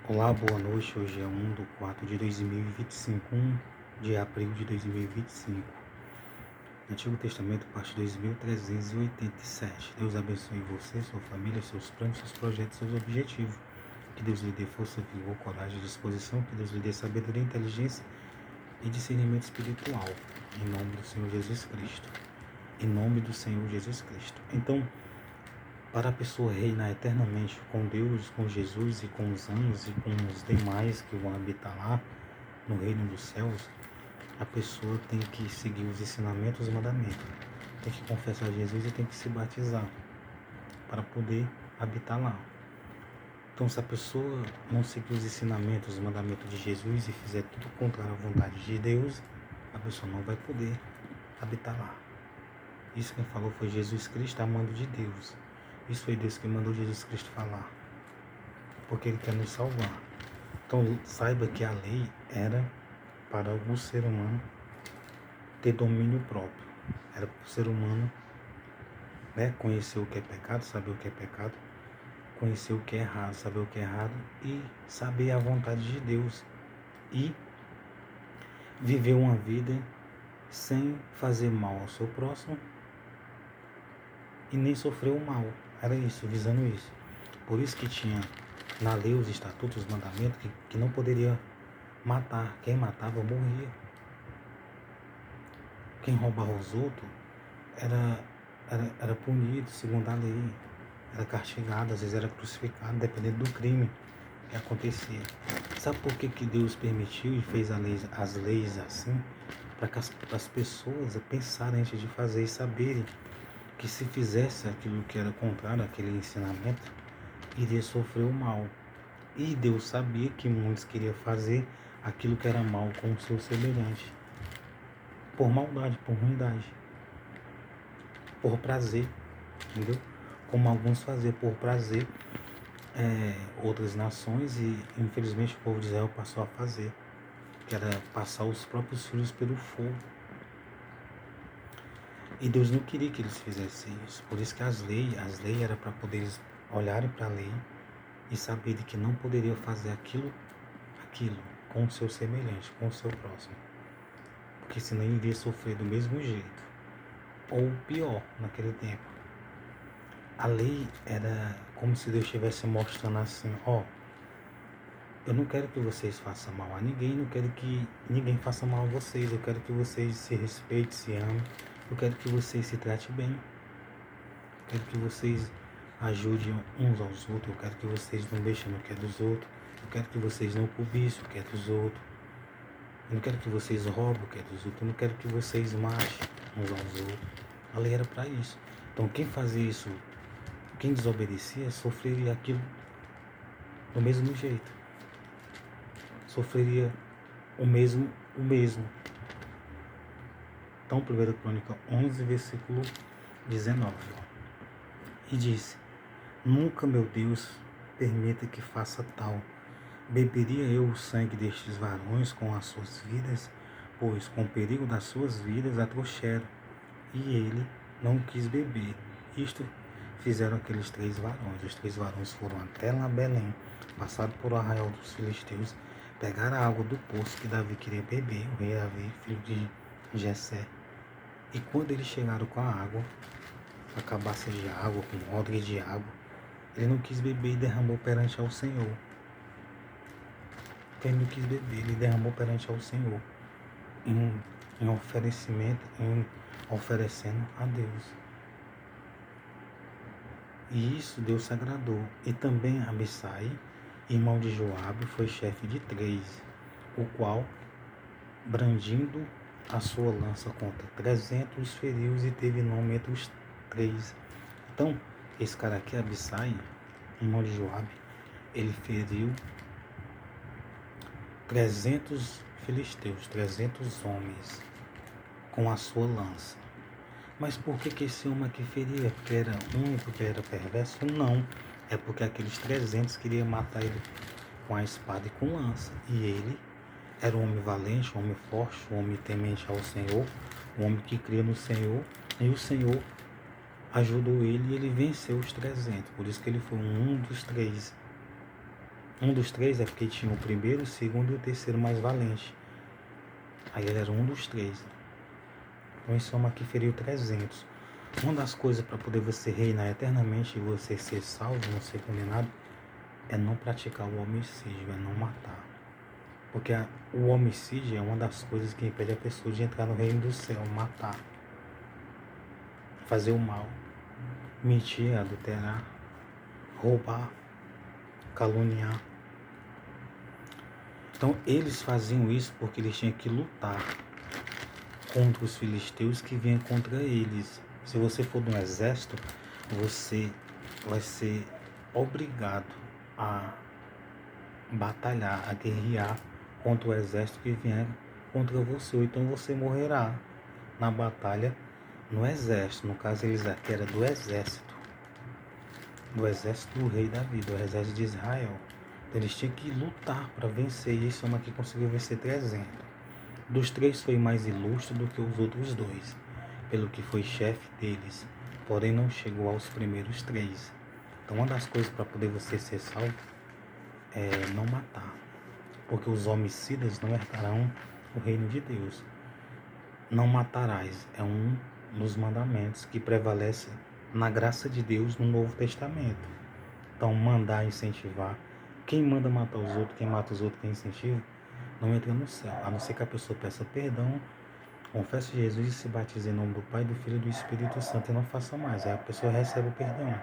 Olá, boa noite. Hoje é 1/4 de 2025, 1 de abril de 2025. Antigo Testamento, parte 2387. Deus abençoe você, sua família, seus planos, seus projetos, seus objetivos. Que Deus lhe dê força, vigor, coragem, disposição. Que Deus lhe dê sabedoria, inteligência e discernimento espiritual. Em nome do Senhor Jesus Cristo. Em nome do Senhor Jesus Cristo. Então, para a pessoa reinar eternamente com Deus, com Jesus e com os anjos e com os demais que vão habitar lá no reino dos céus, a pessoa tem que seguir os ensinamentos e os mandamentos. Tem que confessar Jesus e tem que se batizar para poder habitar lá. Então, se a pessoa não seguir os ensinamentos, os mandamentos de Jesus e fizer tudo contrário à vontade de Deus, a pessoa não vai poder habitar lá. Isso quem falou foi Jesus Cristo, amando de Deus. Isso foi Deus que mandou Jesus Cristo falar, porque Ele quer nos salvar. Então saiba que a lei era para o ser humano ter domínio próprio. Era para o ser humano conhecer o que é pecado, saber o que é pecado, conhecer o que é errado, saber o que é errado e saber a vontade de Deus. E viver uma vida sem fazer mal ao seu próximo e nem sofrer o mal. Era isso, visando isso. Por isso que tinha na lei os estatutos, os mandamentos, que não poderia matar. Quem matava morria. Quem roubava os outros era punido segundo a lei. Era castigado, às vezes era crucificado, dependendo do crime que acontecia. Sabe por que Deus permitiu e fez as leis assim? Para que as pessoas pensarem antes de fazer e saberem que se fizesse aquilo que era contrário àquele ensinamento, iria sofrer o mal. E Deus sabia que muitos queriam fazer aquilo que era mal com o seu semelhante. Por maldade, por ruindade. Por prazer, entendeu? Como alguns faziam por prazer, outras nações, e infelizmente o povo de Israel passou a fazer, que era passar os próprios filhos pelo fogo. E Deus não queria que eles fizessem isso. Por isso que as leis eram para poder eles olharem para a lei e saberem que não poderiam fazer aquilo com o seu semelhante, com o seu próximo. Porque senão iria sofrer do mesmo jeito. Ou pior, naquele tempo. A lei era como se Deus estivesse mostrando assim, eu não quero que vocês façam mal a ninguém, não quero que ninguém faça mal a vocês, eu quero que vocês se respeitem, se amem, eu quero que vocês se tratem bem, eu quero que vocês ajudem uns aos outros, eu quero que vocês não deixem no que é dos outros, eu quero que vocês não cobicem o que é dos outros, eu não quero que vocês roubem o que é dos outros, eu não quero que vocês matem uns aos outros. A lei era para isso. Então quem fazia isso, quem desobedecia, sofreria aquilo do mesmo jeito. Sofreria o mesmo. Então, 1 Crônica 11, versículo 19. E disse: Nunca, meu Deus, permita que faça tal. Beberia eu o sangue destes varões com as suas vidas, pois com o perigo das suas vidas a trouxeram. E ele não quis beber. Isto fizeram aqueles 3 varões. Os 3 varões foram até lá Belém, passaram por o arraial dos filisteus, pegaram a água do poço que Davi queria beber, o rei Davi, filho de Jessé. E quando eles chegaram com a água, a cabaça de água, com um odre de água, ele não quis beber e derramou perante ao Senhor. Ele não quis beber, ele derramou perante ao Senhor, em oferecendo a Deus. E isso Deus se agradou. E também Abissai, irmão de Joabe, foi chefe de 3, o qual, brandindo a sua lança contra 300, feriu e teve nome entre os 3. Então, esse cara aqui, Abissai, irmão de Joabe, ele feriu 300 filisteus, 300 homens, com a sua lança. Mas por que esse homem aqui feria? Porque era único, porque era perverso? Não. É porque aqueles 300 queriam matar ele com a espada e com lança. E ele era um homem valente, um homem forte, um homem temente ao Senhor, um homem que cria no Senhor. E o Senhor ajudou ele e ele venceu os 300. Por isso que ele foi um dos 3. Um dos três é porque tinha o primeiro, o segundo e o terceiro mais valente. Aí ele era um dos três. Então em soma aqui feriu 300. Uma das coisas para poder você reinar eternamente e você ser salvo, não ser condenado, é não praticar o homicídio, é não matar. Porque o homicídio é uma das coisas que impede a pessoa de entrar no reino do céu, matar, fazer o mal, mentir, adulterar, roubar, caluniar. Então eles faziam isso porque eles tinham que lutar contra os filisteus que vinham contra eles. Se você for de um exército, você vai ser obrigado a batalhar, a guerrear contra o exército que vier contra você. Ou então você morrerá na batalha no exército. No caso, eles aqui era do exército do rei Davi, do exército de Israel. Então, eles tinham que lutar para vencer. E esse homem aqui conseguiu vencer 300. Dos três foi mais ilustre do que os outros dois, pelo que foi chefe deles, porém não chegou aos primeiros três. Então uma das coisas para poder você ser salvo é não matar, porque os homicidas não herdarão o reino de Deus. Não matarás é um dos mandamentos que prevalece na graça de Deus no Novo Testamento. Então mandar, incentivar. Quem manda matar os outros, quem mata os outros, quem incentiva, não entra no céu, a não ser que a pessoa peça perdão, confesse Jesus e se batize em nome do Pai, do Filho e do Espírito Santo e não faça mais. Aí a pessoa recebe o perdão.